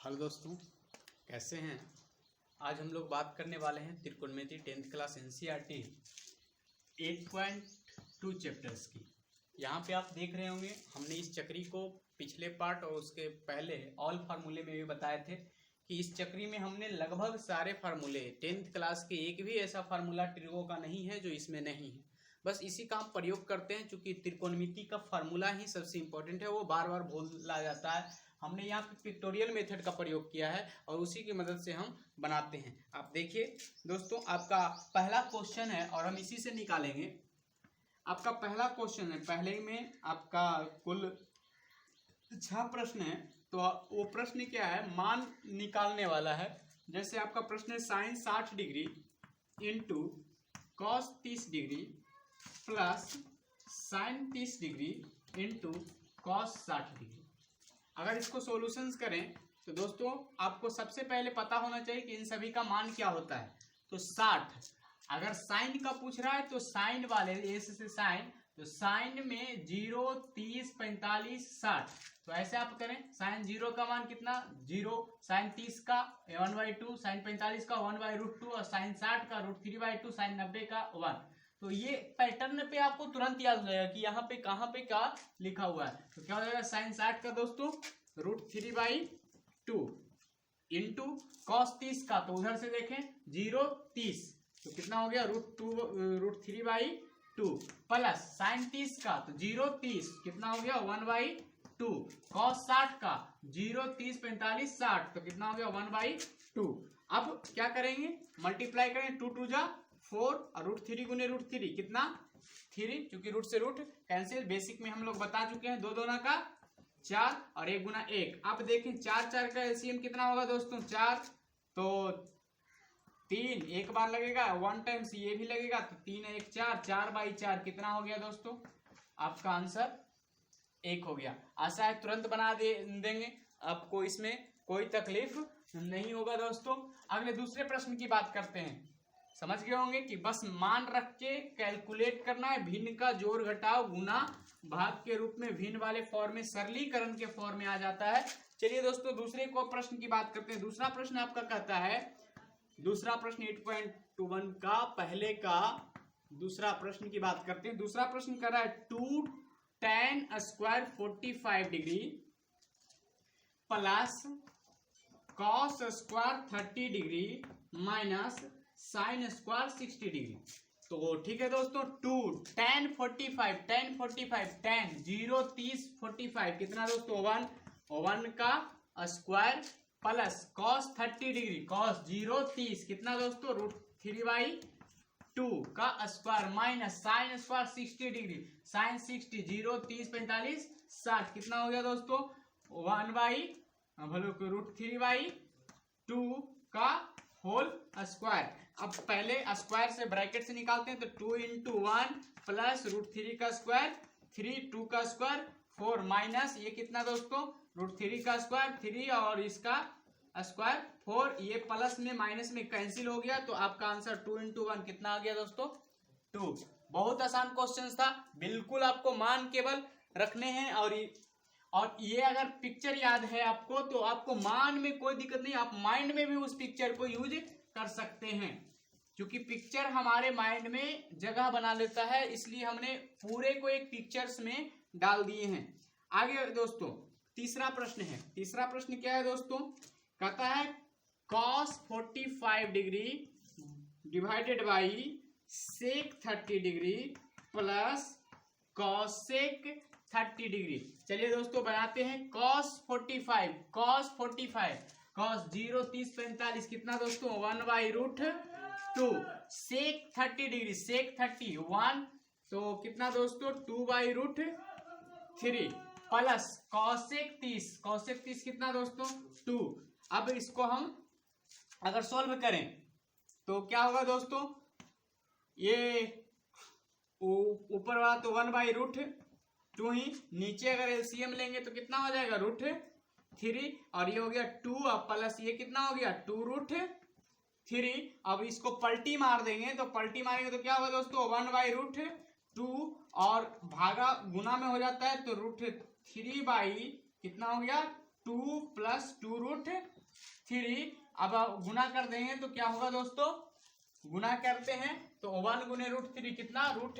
Hello दोस्तों, कैसे हैं। आज हम लोग बात करने वाले हैं त्रिकोणमिति 10th क्लास एनसीईआरटी 8.2 चैप्टर्स की। यहाँ पे आप देख रहे होंगे हमने इस चक्री को पिछले पार्ट और उसके पहले ऑल फार्मूले में भी बताए थे कि इस चक्री में हमने लगभग सारे फार्मूले 10th क्लास के एक भी ऐसा फार्मूला ट्रिगो का नहीं है जो इसमें नहीं है। बस इसी का हम प्रयोग करते हैं, चूंकि त्रिकोणमिति का फार्मूला ही सबसे इंपॉर्टेंट है, वो बार बार भूला जाता है। हमने यहाँ पे पिक्टोरियल मेथड का प्रयोग किया है और उसी की मदद से हम बनाते हैं। आप देखिए दोस्तों, आपका पहला क्वेश्चन है और हम इसी से निकालेंगे। आपका पहला क्वेश्चन है, पहले में आपका कुल 6 प्रश्न है, तो वो प्रश्न क्या है, मान निकालने वाला है। जैसे आपका प्रश्न है sine 60 degree into cos 30 degree plus sine 30 degree into cos 60 degree. अगर इसको सॉल्यूशंस करें तो दोस्तों आपको सबसे पहले पता होना चाहिए कि इन सभी का मान क्या होता है। तो 60, अगर साइन का पूछ रहा है तो साइन वाले एस से साइन, तो साइन में 0, 30, 45, 60। तो ऐसे आप करें, साइन 0 का मान कितना 0, साइन 30 का 1/2, साइन 45 का 1/√2 और साइन 60 का √3/2, साइन 90 का 1। तो ये पैटर्न पे आपको तुरंत याद हो जाएगा कि यहाँ पे कहाँ पे क्या लिखा हुआ है। तो क्या हो जाएगा, साइन 60 का दोस्तों √3/2 इंटू कॉस 30 का, तो उधर से देखें 0, 30, तो कितना हो गया √3/2 प्लस साइन 30 का, तो 0, 30 कितना हो गया 1/2, कॉस 60 का 0, 30, 45, 60, तो कितना हो गया 1/2। अब क्या करेंगे, मल्टीप्लाई करें, 2 2 जा 4 और √3 गुने √3 कितना 3, क्योंकि रूट से रूट कैंसिल। बेसिक में हम लोग बता चुके हैं 2 2 का 4 और 1 गुना 1। अब देखें 4 4 का एलसीएम कितना होगा दोस्तों 4, तो 3 एक बार लगेगा, 1 टाइम्स ये भी लगेगा, तो 3 1 4, 4/4 कितना हो गया दोस्तों, आपका आंसर 1 हो गया। आशा है तुरंत बना देंगे, आपको इसमें कोई तकलीफ नहीं होगा दोस्तों। अगले दूसरे प्रश्न की बात करते हैं। समझ गए होंगे कि बस मान रख के कैलकुलेट करना है, भिन्न का जोड़ घटाव गुना भाग के रूप में भिन्न वाले फॉर्म में सरलीकरण के फॉर्म में आ जाता है। चलिए दोस्तों दूसरे को प्रश्न की बात करते हैं। दूसरा प्रश्न आपका कहता है, दूसरा प्रश्न 8.21 का पहले का दूसरा प्रश्न की बात करते हैं। दूसरा प्रश्न कर रहा है 2 tan square 45 degree plus cos square 30 degree minus sine square 60 degree. तो ठीक है दोस्तों, 2 tan 45, tan 45, tan 0, 30, 45 कितना दोस्तों 1 का square plus cos 30 degree, cos 0, 30 कितना दोस्तों √3/2 का square minus sine square 60 degree, sine 60, 0, 30, 45, 60 कितना हो गया दोस्तों 1/√3/2 का होल स्क्वायर। अब पहले स्क्वायर से ब्रैकेट से निकालते हैं, तो 2 × 1 प्लस √3 का स्क्वायर 3, 2 का स्क्वायर 4 माइनस ये कितना दोस्तों √3 का स्क्वायर 3 और इसका स्क्वायर 4, ये प्लस में माइनस में कैंसिल हो गया, तो आपका आंसर 2 × 1 कितना आ गया दोस्तों 2। बहुत आसान क्वेश्चन था, बिल्कुल आपको मान केवल रखने हैं और ये अगर पिक्चर याद है आपको तो आपको मान में कोई दिक्कत नहीं, आप माइंड में भी उस पिक्चर को यूज कर सकते हैं, क्योंकि पिक्चर हमारे माइंड में जगह बना लेता है, इसलिए हमने पूरे को एक पिक्चर्स में डाल दिए हैं। आगे दोस्तों तीसरा प्रश्न है। तीसरा प्रश्न क्या है दोस्तों, कहता है cos 45 degree divided by sec 30 degree plus cosec 30 degree. चलिए दोस्तों बनाते हैं cos 45, cos 0, 30, 45 कितना दोस्तों 1/√2, sec 30 डिग्री, sec 30 1, तो कितना दोस्तों 2/√3 प्लस cosec 30 कितना दोस्तों 2। अब इसको हम अगर सॉल्व करें तो क्या होगा दोस्तों, ये ऊपर वाला तो 1/√2 ही, नीचे अगर एलसीएम लेंगे तो कितना हो जाएगा √3 और ये हो गया 2 और प्लस ये कितना हो गया 2√3। अब इसको पलटी मार देंगे, तो पलटी मारेंगे तो क्या होगा दोस्तों 1/√2 और भागा गुना में हो जाता है, तो √3 कितना हो गया 2 प्लस 2 रूट 3। अब गुना कर देंगे तो क्या होगा दोस्तों, गुना करते हैं तो 1 गुने रूट 3 कितना, रूट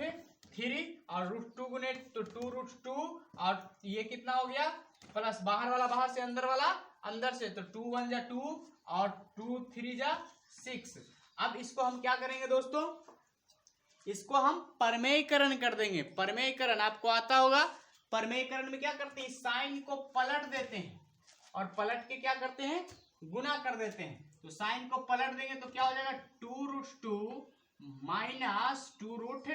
3, और रूट 2 गुने तो 2 रूट 2, और ये कितना हो गया, प्लस बाहर वाला बाहर से, अंदर वाला अंदर से, तो 2 1 जा 2 और 2 3 जा 6। अब इसको हम क्या करेंगे दोस्तों, इसको हम परमेयकरण कर देंगे। परमेयकरण आपको आता होगा, परमेयकरण में क्या करते हैं, साइन को पलट देते हैं और पलट के क्या करते हैं, गुना कर देते हैं। तो साइन को पलट देंगे तो क्या हो जाएगा, 2 root 2 minus 2 root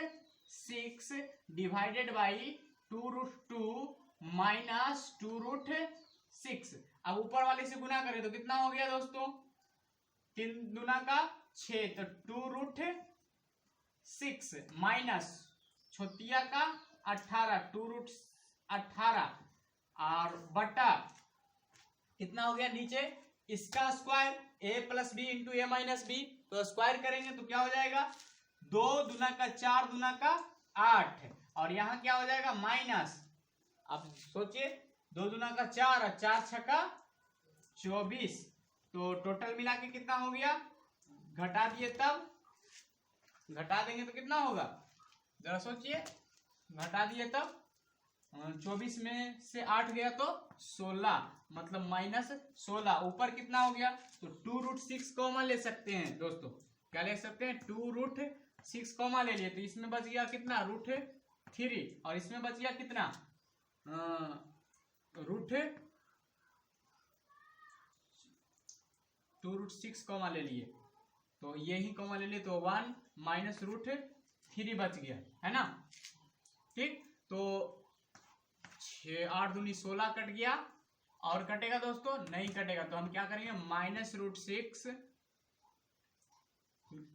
6 divided by 2 root 2 minus 2 root 6। अब ऊपर वाले से गुना करें तो कितना हो गया दोस्तों, 3 दूना का 6, तो 2 रूट 6 माइनस छोटिया का 18, 2 रूट 18, और बटा कितना हो गया नीचे, इसका square a plus B into A minus B, तो स्क्वायर करेंगे तो क्या हो जाएगा, 2 दूना का 4 दूना का 8, और यहाँ क्या हो जाएगा माइनस, अब सोचिए 2 दूना का 4 और 4 छक्का 24, तो टोटल मिला के कितना हो गया, घटा दिए तब, घटा देंगे तो कितना होगा, जरा सोचिए, घटा दिए तब 24 में से 8 गया तो 16, मतलब माइनस 16, ऊपर कितना हो गया, तो 2 रूट 6 कॉमन ले सकते हैं दोस्तों, क्या ले सकते हैं, 2 रूट 6 कॉमन ले लिए, तो इसमें बच गया कितना, रूट 3, और इसमें बच गया कितना, रूट 2 रूट 6 कॉमन ले लिए, तो ये ही कॉमन ले लिए, तो 1 माइनस रूट 3 बच गया, है ना। ठीक, तो 6 8 दूनी 16 कट गया, और कटेगा दोस्तों, नहीं कटेगा, तो हम क्या करेंगे, माइनस रूट 6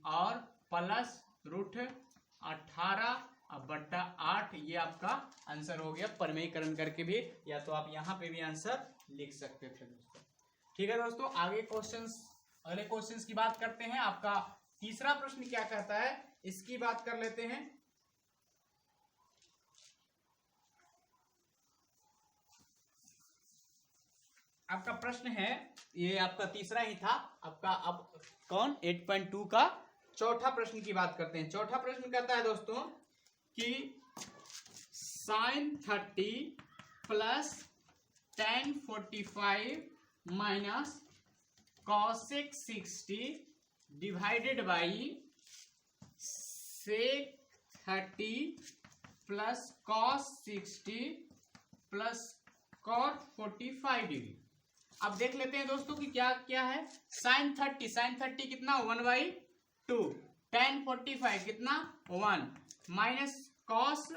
और प्लस रूट 18 बट्टा 8, ये आपका आंसर हो गया। परमेयकरण करके भी, या तो आप यहाँ पे भी आंसर लिख सकते थे दोस्तों। ठीक है दोस्तों, आगे क्वेश्चंस, अगले क्वेश्चंस की बात करते हैं। आपका तीसरा प्रश्न क्या कहता है, इसकी बात कर लेते हैं। आपका प्रश्न है, ये आपका तीसरा ही था आपका, अब कौन 8.2 का चौथा प्रश्न की बात करते हैं। चौथा प्रश्न कहता है दोस्तों कि sin 30 plus tan 45 minus cosec 60 divided by sec 30 plus cos 60 plus cot 45 degree. अब देख लेते हैं दोस्तों कि क्या क्या है। sin 30 कितना 1/2, tan 45 कितना 1, माइनस cos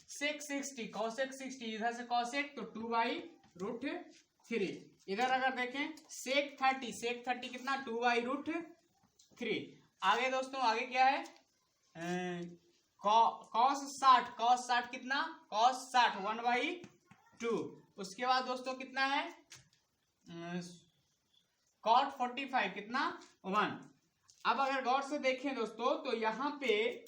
sec 60 इधर से cosec तो 2/√3। इधर अगर देखें sec 30 कितना 2/√3। आगे दोस्तों, आगे क्या है, cos 60 कितना, cos 60 1/2। उसके बाद दोस्तों कितना है, cot 45 कितना 1। अब अगर गौर से देखें दोस्तों तो यहाँ पे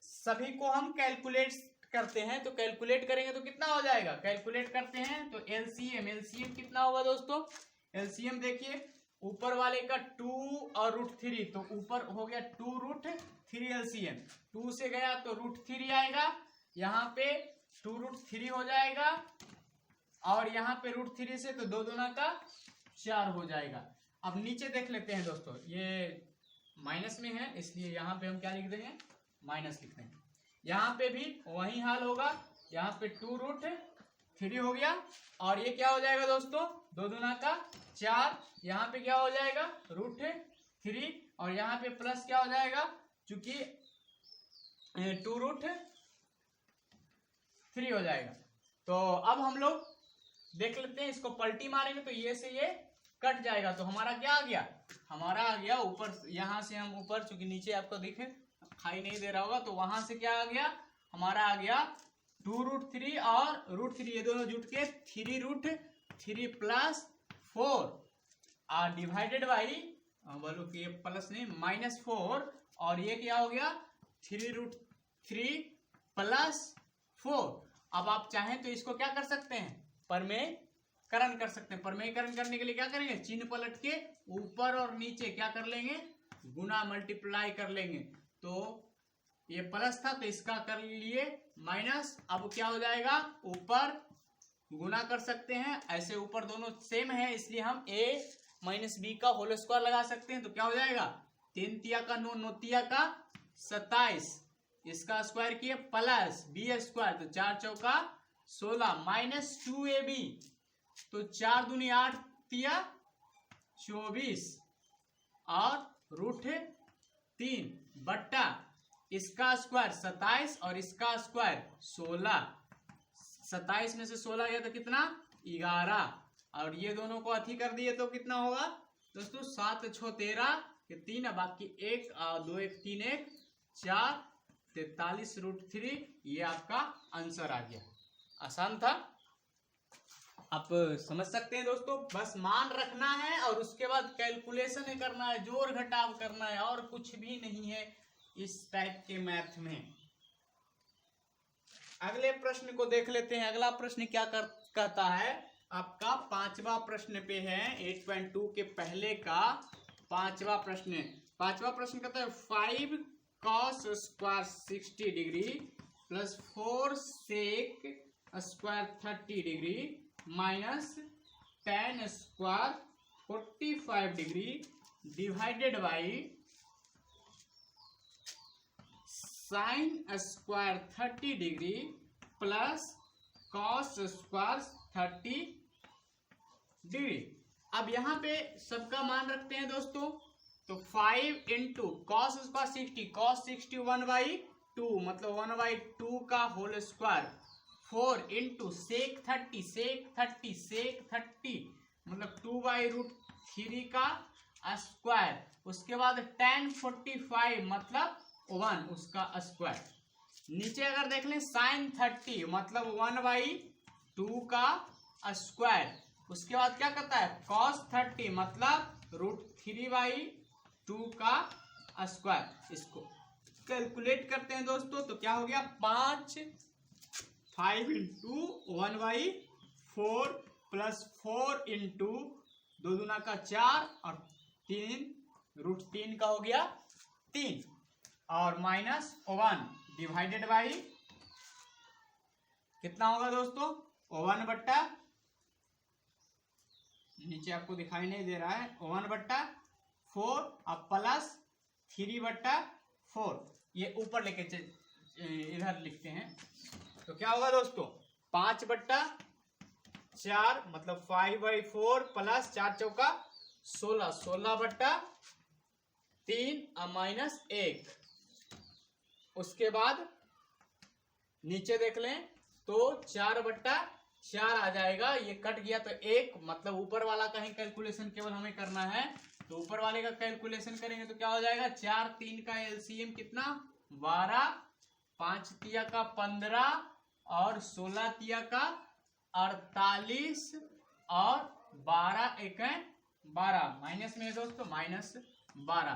सभी को हम कैलकुलेट करते हैं, तो कैलकुलेट करेंगे तो कितना हो जाएगा, कैलकुलेट करते हैं तो एलसीएम कितना होगा दोस्तों, एलसीएम देखिए, ऊपर वाले का 2 और √3, तो ऊपर हो गया 2√3 एलसीएम, 2 से गया तो √3 आएगा, यहाँ पे 2√3 हो जाएगा, और यहाँ पे √3 से तो 2 दूना का 4 हो जाएगा। अब नीचे देख लेते हैं दोस्तों, ये माइनस में है इसलिए यहाँ पे हम क्या लिख देंगे, माइनस लिख देंगे। यहाँ पे भी वही हाल होगा, यहाँ पे 2√3 हो गया, और ये क्या हो जाएगा दोस्तों, 2 दूना का 4, यहाँ पे क्या हो जाएगा √3, और यहाँ पे प्लस क्या हो जाएगा, चूंकि 2√3 हो जाएगा। तो अब हम लोग देख लेते हैं, इसको पलटी मारेंगे तो ये से ये कट जाएगा, तो हमारा क्या आ गया, हमारा आ गया ऊपर, यहाँ से हम ऊपर, चूंकि नीचे आपको दिखे खाई नहीं दे रहा होगा, तो वहां से क्या आ गया, हमारा आ गया 2√3 और √3, ये दोनों जुट के 3√3 प्लस 4 और डिवाइडेड बाई, बोलो कि प्लस नहीं -4, और ये क्या हो गया 3√3 प्लस 4। अब आप चाहें तो इसको क्या कर सकते हैं, परमेयकरण कर सकते हैं। परमेयकरण करने के लिए क्या करेंगे, चिन्ह पलट के ऊपर और नीचे क्या कर लेंगे, गुना मल्टीप्लाई कर लेंगे। तो ये प्लस था तो इसका कर लिए माइनस, अब क्या हो जाएगा, ऊपर गुना कर सकते हैं, ऐसे ऊपर दोनों सेम है इसलिए हम a माइनस बी का होल स्क्वायर लगा सकते हैं। तो क्या हो जाएगा, 3 तिया का 9, 9 तिया का 27, इसका स्क्वायर किए प्लस बी स्क्वायर, तो 4 चौका 16 माइनस 2ab, तो 4 दूनी 8 तिया 24 और रूट 3 बट्टा इसका स्क्वायर 27 और इसका स्क्वायर 16, 27 में से 16 गया तो कितना 11, और ये दोनों को अथी कर दिए तो कितना होगा दोस्तों, 7 6 13 के 3, बाकी 1 2 1 3 1 4 43 रूट 3, ये आपका आंसर आ गया। आसान था, आप समझ सकते हैं दोस्तों। बस मान रखना है और उसके बाद कैलकुलेशन करना है, जोड़ घटाव करना है, और कुछ भी नहीं है इस टाइप के मैथ में। अगले प्रश्न को देख लेते हैं। अगला प्रश्न क्या कहता है, आपका 5वां प्रश्न पे है, 8.2 के पहले का 5वां प्रश्न। 5वां प्रश्न कहता है 5 cos square 60 degree plus 4 sec square 30 degree minus tan square 45 degree divided by sin square 30 degree plus cos square 30 degree. अब यहाँ पे सबका मान रखते हैं दोस्तों, तो 5 इंटू कॉस स्क्वायर 60, cos 60 1/2 मतलब 1/2 का होल स्क्वायर, 4 इंटू सेक 30 सेक 30 मतलब 2/√3 का स्क्वायर, उसके बाद tan 45 मतलब 1 उसका स्क्वायर। नीचे अगर देख लें sin 30 मतलब 1/2 का स्क्वायर, उसके बाद क्या करता है cos 30 मतलब √3/2 का स्क्वायर। इसको कैलकुलेट करते हैं दोस्तों, तो क्या हो गया 5 इंटू 1/4 प्लस 4 इंटू 2 दूना का 4 और 3 √3 का हो गया 3 और माइनस 1 डिवाइडेड बाई कितना होगा दोस्तों 1 बट्टा, नीचे आपको दिखाई नहीं दे रहा है, 1/4 और प्लस 3/4, ये ऊपर लेके इधर लिखते हैं। तो क्या होगा दोस्तों 5/4 मतलब 5/4 प्लस 4 चौका 16, 16/3 और माइनस 1। उसके बाद नीचे देख लें तो 4/4 आ जाएगा, ये कट गया तो 1 मतलब ऊपर वाला का ही कैलकुलेशन केवल हमें करना है, तो ऊपर वाले का कैलकुलेशन करेंगे तो क्या हो जाएगा 4 3 का एलसीएम कितना 12, 5 तिया का 15 और 16 तिया का 48 और 12 एक 12 माइनस में है दोस्तों माइनस 12,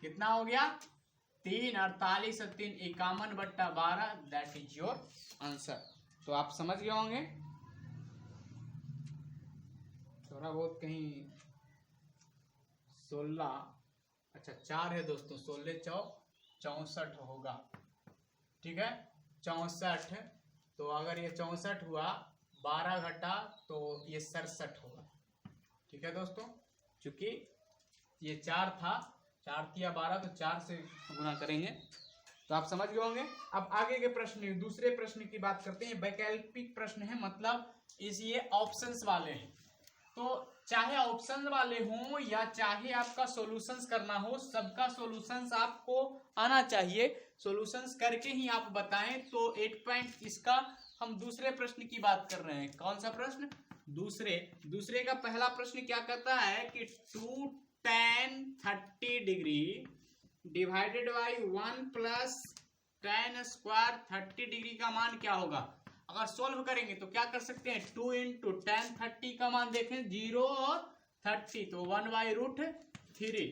कितना हो गया 3 48 और 3 51/12, दैट इज योर आंसर। तो आप समझ गए होंगे, थोड़ा बहुत कहीं 16 अच्छा 4 है दोस्तों, 16 64 होगा, ठीक है 64, तो अगर ये 64 हुआ 12 घटा तो ये 67 होगा, ठीक है दोस्तों। चूंकि ये 4 था, 4 तिया 12 तो 4 से गुना करेंगे, तो आप समझ गए होंगे। अब आगे के प्रश्न, दूसरे प्रश्न की बात करते हैं। वैकल्पिक प्रश्न है, मतलब इस ये ऑप्शंस वाले हैं, तो चाहे ऑप्शन वाले हों या चाहे आपका सॉल्यूशंस करना हो, सबका सॉल्यूशंस आपको आना चाहिए, सॉल्यूशंस करके ही आप बताएं। तो 8 इसका हम दूसरे प्रश्न की बात कर रहे हैं। कौन सा प्रश्न, दूसरे का पहला प्रश्न क्या कहता है कि 2 tan 30 degree divided by 1 plus tan square 30 degree का मान क्या होगा। अगर सोल्व करेंगे तो क्या कर सकते हैं 2 इंटू tan 30 का मान देखें 0 और 30 तो 1/√3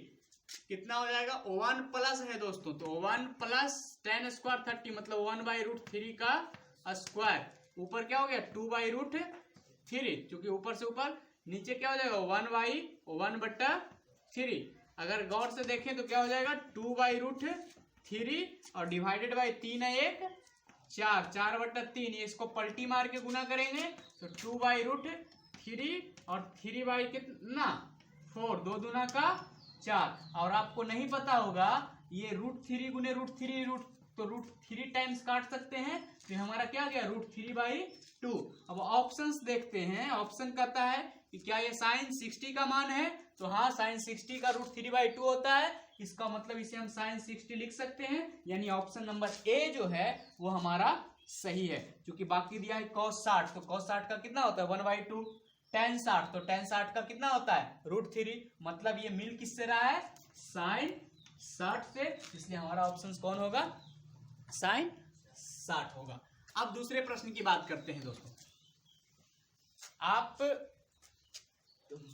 कितना हो जाएगा 1 प्लस है दोस्तों, तो 1 प्लस tan स्क्वायर 30 मतलब 1/√3 का स्क्वायर, ऊपर क्या हो गया 2/√3 3, क्योंकि ऊपर से ऊपर नीचे क्या हो जाएगा 1/1/3। अगर गौर से देखें तो क्या हो जाएगा 2/√3 और डिवाइडेड बाई 3 है 1 4, 4/3। इसको पलटी मार के गुना करेंगे तो 2/√3 और 3 कितना 4, 2 दूना का 4। और आपको नहीं पता होगा ये √3 गुने √3 तो √3 टाइम्स काट सकते हैं, तो हमारा क्या गया √3/2। अब ऑप्शंस देखते हैं। ऑप्शन कहता है कि क्या ये sin 60 का मान है, तो हाँ sin 60 का √3/2 होता है। इसका मतलब इसे हम sin 60 लिख सकते हैं, यानी ऑप्शन नंबर ए जो है वो हमारा सही है। क्योंकि बाकी दिया है cos 60, तो cos 60 का कितना होता है 1/2। tan 60, तो tan 60 का कितना होता है √3। मतलब ये मिल किससे रहा है sin 60 से, इसलिए हमारा ऑप्शन कौन होगा sin 60 होगा। अब दूसरे प्रश्न की बात करते हैं दोस्तों। आप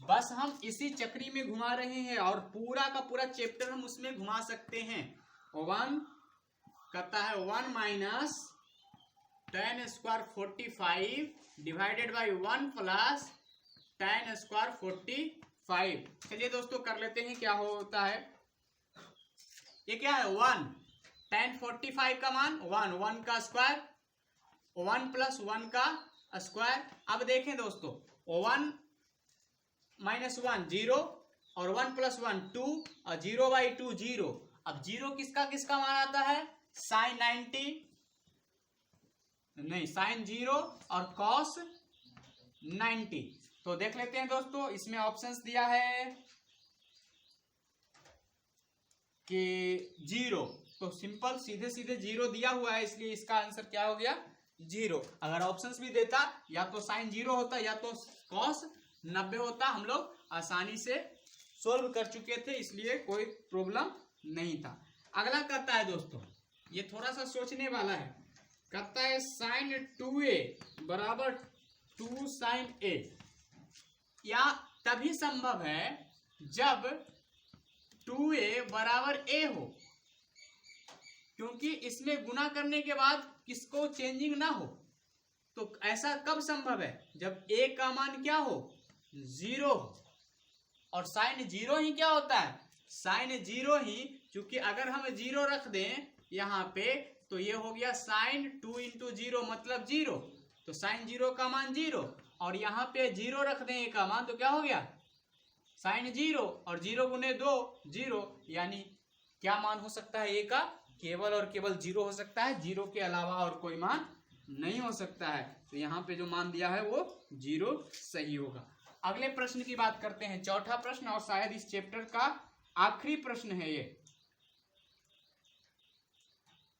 बस हम इसी चक्री में घुमा रहे हैं और पूरा का पूरा चैप्टर हम उसमें घुमा सकते हैं। 1 कहता है 1 minus tan square 45 divided by 1 plus tan square 45। चलिए दोस्तों कर लेते हैं क्या होता है। ये क्या है 1 tan 45 का मान 1 का स्क्वायर 1 प्लस 1 का स्क्वायर। अब देखें दोस्तों 1 माइनस 1 0 और 1 प्लस 1 2 और 0/2 0। अब 0 किसका किसका मान आता है sin 90 नहीं sin 0 और cos 90। तो देख लेते हैं दोस्तों, इसमें ऑप्शंस दिया है कि 0, तो सिंपल सीधे सीधे 0 दिया हुआ है, इसलिए इसका आंसर क्या हो गया 0। अगर ऑप्शंस भी देता या तो sin 0 होता या तो cos 90 होता, हम लोग आसानी से सोल्व कर चुके थे, इसलिए कोई प्रॉब्लम नहीं था। अगला कहता है दोस्तों, ये थोड़ा सा सोचने वाला है। कहता है sin 2a बराबर 2 sin a, या तभी संभव है जब 2a बराबर a हो, क्योंकि इसमें गुना करने के बाद किसको चेंजिंग ना हो। तो ऐसा कब संभव है जब a का मान क्या हो 0 और sin 0 ही क्या होता है sin 0 ही, क्योंकि अगर हम 0 रख दें यहाँ पे तो ये हो गया sin 2 × 0 मतलब 0, तो sin 0 का मान 0 और यहाँ पे 0 रख दें a का मान तो क्या हो गया sin 0 और 0 गुने 2 0, यानी क्या मान हो सकता है a का केवल और केवल 0 हो सकता है, 0 के अलावा और कोई मान नहीं हो सकता है। तो यहाँ पे जो मान दिया है वो 0 सही होगा। अगले प्रश्न की बात करते हैं, चौथा प्रश्न और शायद इस चैप्टर का आखिरी प्रश्न है ये,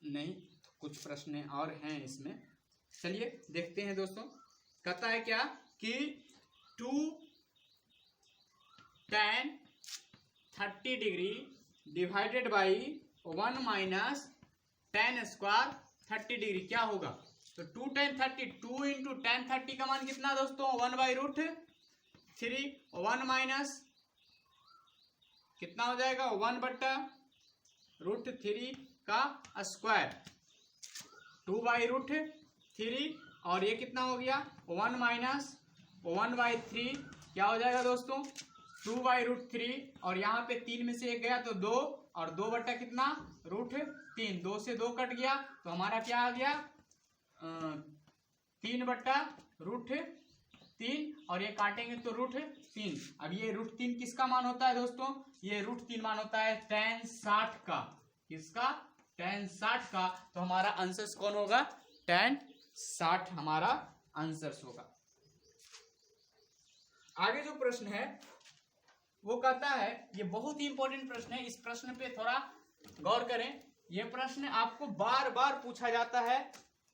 नहीं कुछ प्रश्न और हैं इसमें, चलिए देखते हैं दोस्तों। कहता है क्या कि 2 tan 30 degree divided by 1 minus tan square 30 degree क्या होगा। तो 2 tan 30 2 × tan 30 का मान कितना दोस्तों 1/√3, 1 माइनस कितना हो जाएगा 1/√3 का स्क्वायर 2/√3 और ये कितना हो गया 1 माइनस 1/3 क्या हो जाएगा दोस्तों 2/√3 और यहाँ पे 3 में से 1 गया तो 2 और 2 बटा कितना √3, 2 से 2 कट गया तो हमारा क्या आ गया 3/√3 और ये काटेंगे तो √3। अब ये √3 किसका मान होता है दोस्तों, ये √3 मान होता है tan 60 का, किसका tan 60 का। तो हमारा आंसर कौन होगा tan 60 हमारा आंसर होगा। आगे जो प्रश्न है वो कहता है, ये बहुत ही इंपॉर्टेंट प्रश्न है, इस प्रश्न पे थोड़ा गौर करें। ये प्रश्न आपको बार बार पूछा जाता है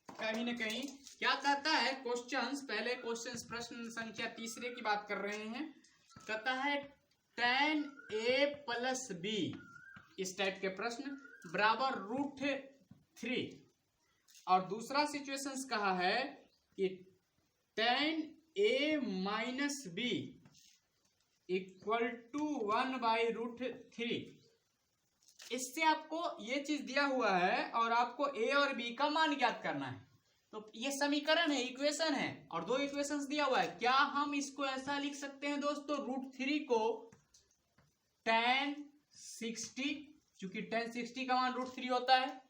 कहीं न कहीं। क्या कहता है क्वेश्चंस, पहले क्वेश्चंस प्रश्न संख्या तीसरे की बात कर रहे हैं। कहता है tan a प्लस b, इस टाइप के प्रश्न बराबर √3 और दूसरा सिचुएशंस कहा है कि tan a minus b equal to 1/√3। इससे आपको ये चीज दिया हुआ है और आपको a और b का मान ज्ञात करना है। तो ये समीकरण है, इक्वेशन है, और दो इक्वेशंस दिया हुआ है। क्या हम इसको ऐसा लिख सकते हैं दोस्तों, √3 को tan 60, चूंकि tan 60 का मान √3 होता है।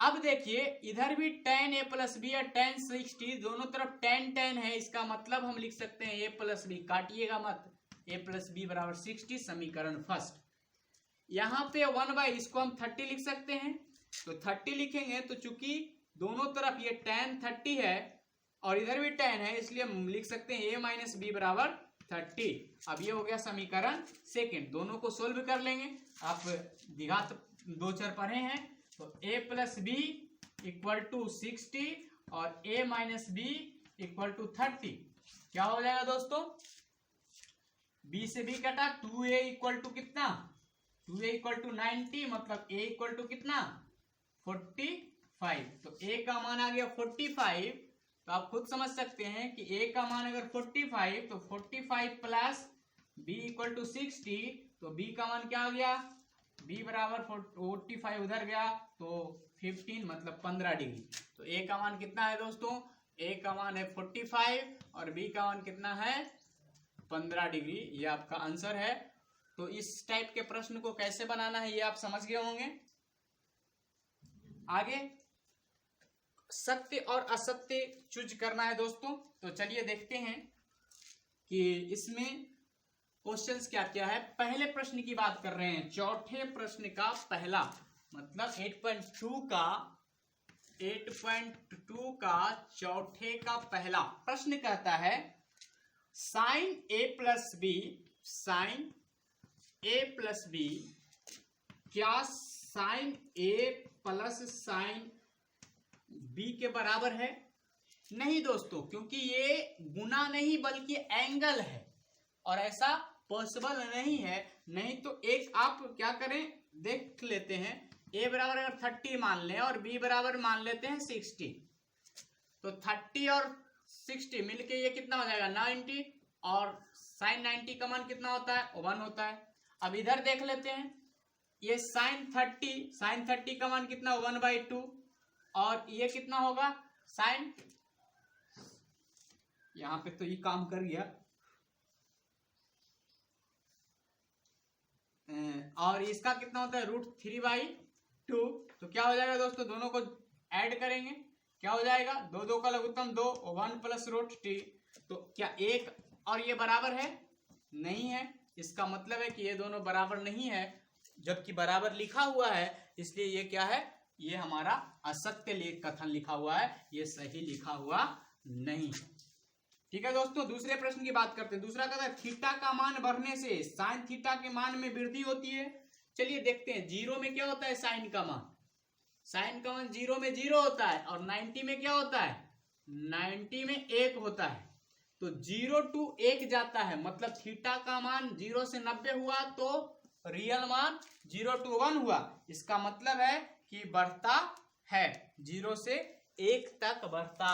अब देखिए इधर भी tan a + b या tan 60, दोनों तरफ tan है, इसका मतलब हम लिख सकते हैं a + b, काटिएगा मत, a + b = 60, समीकरण फर्स्ट। यहाँ पे 1/, इसको हम 30 लिख सकते हैं, तो 30 लिखेंगे तो चूंकि दोनों तरफ ये tan 30 है और इधर भी tan है, इसलिए हम लिख सकते हैं a - b = 30। अब ये हो गया समीकरण सेकंड। दोनों को सोल्व कर लेंगे, आप द्विघात दो चर पढ़े हैं, तो a + b = 60 और a - b = 30। क्या हो जाएगा दोस्तों, b से b कटा, 2a = कितना, 2a = 90, मतलब a = कितना, 45। तो a का मान आ गया 45। तो आप खुद समझ सकते हैं कि a का मान अगर 45, तो 45 + b = 60, तो b का मान क्या आ गया, b = 45 उधर गया तो 15, मतलब 15 डिग्री। तो a का मान कितना है दोस्तों, a का मान है 45 और b का मान कितना है, 15 डिग्री। ये आपका आंसर है। तो इस टाइप के प्रश्न को कैसे बनाना है ये आप समझ गए होंगे। आगे सत्य और असत्य चूज करना है दोस्तों। तो चलिए देखते हैं कि इसमें क्वेश्चंस क्या क्या है। पहले प्रश्न की बात कर रहे हैं, चौथे प्रश्न का पहला, मतलब 8.2 का चौथे का पहला प्रश्न कहता है sin a + b, क्या sin a + sin b के बराबर है? नहीं दोस्तों, क्योंकि ये गुना नहीं बल्कि एंगल है और ऐसा पॉसिबल नहीं है। नहीं तो एक आप क्या करें, देख लेते हैं, a बराबर अगर 30 मान लें और b बराबर मान लेते हैं 60, तो 30 और 60 मिलके ये कितना हो जाएगा, 90, और sin 90 का मान कितना होता है, 1 होता है। अब इधर देख लेते हैं, ये sin 30 का मान कितना, 1/2, और ये कितना होगा sin, यहां पे तो ये काम कर गया, और इसका कितना होता है, √3/2। तो क्या हो जाएगा दोस्तों, दोनों को ऐड करेंगे, क्या हो जाएगा, 2 2 का लघुत्तम 2, 1 + √3। तो क्या एक और ये बराबर है, नहीं है, इसका मतलब है कि ये दोनों बराबर नहीं है, जबकि बराबर लिखा हुआ है, इसलिए ये क्या है, ये हमारा असत्य कथन लिखा हुआ है, ये सही लिखा हुआ नहीं है। ठीक है दोस्तों, दूसरे प्रश्न की बात करते हैं। दूसरा कहता है थीटा का मान बढ़ने से साइन थीटा के मान में वृद्धि होती है। चलिए देखते हैं, 0 में क्या होता है, साइन का मान 0 में 0 होता है, और 90 में क्या होता है, 90 में 1 होता है। तो 0 to 1 जाता है, मतलब थीटा का मान 0 से 90 हुआ तो रियल मान 0 to 1 हुआ। इसका मतलब है कि बढ़ता है, 0 से 1 तक बढ़ता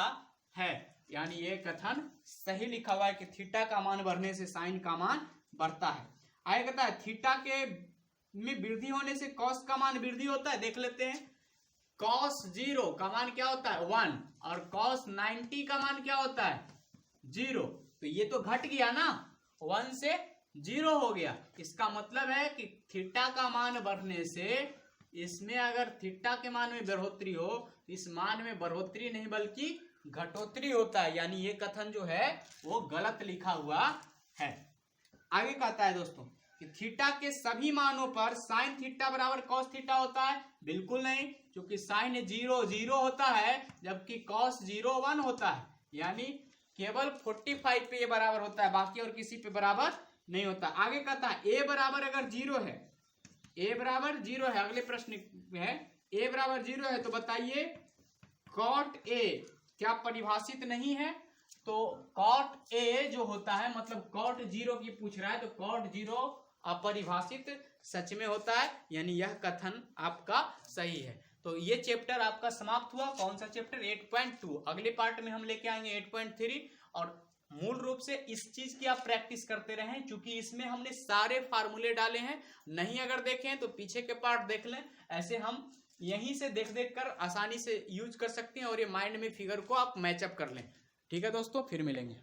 है, यानी ये कथन सही लिखा हुआ है कि थीटा का मान बढ़ने से साइन का मान बढ़ता है। आगे कहता है थीटा के में वृद्धि होने से कॉस का मान वृद्धि होता है। देख लेते हैं, कॉस 0 का मान क्या होता है, 1, और कॉस 90 का मान क्या होता है, 0। तो ये तो घट गया ना, 1 से 0 हो गया। इसका मतलब है कि थीटा का मान बढ़ने से इसमें अगर थीटा के मान में बढ़ोतरी हो, इस मान में बढ़ोतरी नहीं बल्कि घटोतरी होता है, यानी ये कथन जो है वो गलत लिखा हुआ है। आगे कहता है दोस्तों कि थीटा के सभी मानों पर साइन थीटा बराबर कॉस थीटा होता है। बिल्कुल नहीं, क्योंकि साइन 0 0 होता है जबकि कॉस 0 1 होता है, यानी केवल 45 पे ये बराबर होता है, बाकी और किसी पे बराबर नहीं होता। आगे कहता है a बराबर अगर 0 है, a बराबर 0 है, अगले प्रश्न में है a बराबर 0 है, तो बताइए कॉट a क्या परिभाषित नहीं है। तो कॉट a जो होता है, मतलब कॉट 0 की पूछ रहा है, तो कॉट 0 अपरिभाषित सच में होता है, यानी यह कथन आपका सही है। तो ये चैप्टर आपका समाप्त हुआ। कौन सा चैप्टर, 8.2। अगले पार्ट में हम लेके आएंगे 8.3, और मूल रूप से इस चीज की आप प्रैक्टिस करते रहें, क्योंकि इसमें हमने सारे फार्मूले डाले हैं। नहीं अगर देखें तो पीछे के पार्ट देख लें, ऐसे हम यहीं से देख देख कर आसानी से यूज कर सकते हैं और ये माइंड में फिगर को आप मैचअप कर लें। ठीक है दोस्तों, फिर मिलेंगे।